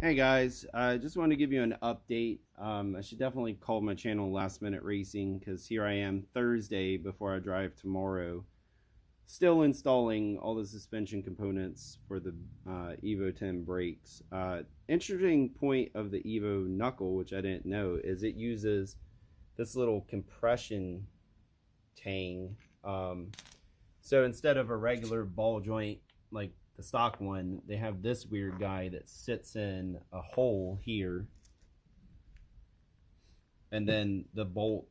Hey guys, I just wanted to give you an update. I should definitely call my channel Last Minute Racing because here I am Thursday before I drive tomorrow, still installing all the suspension components for the Evo 10 brakes. Interesting point of the Evo knuckle, which I didn't know, is it uses this little compression tang. So instead of a regular ball joint like the stock one, they have this weird guy that sits in a hole here, and then the bolt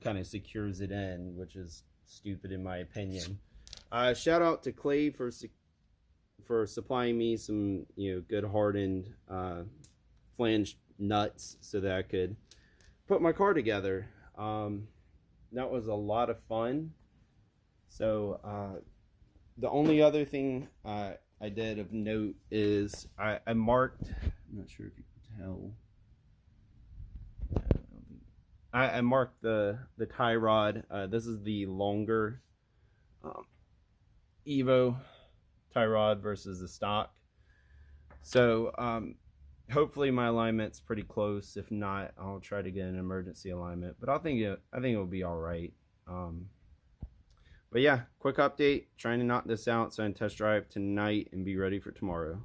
kind of secures it in, which is stupid in my opinion. Shout out to Clay for supplying me some good hardened flange nuts so that I could put my car together. That was a lot of fun. So the only other thing I did of note is I marked. I'm not sure if you can tell. I marked the tie rod. This is the longer Evo tie rod versus the stock. So hopefully my alignment's pretty close. If not, I'll try to get an emergency alignment. But I think it'll be all right. But yeah, quick update. Trying to knock this out so I can test drive tonight and be ready for tomorrow.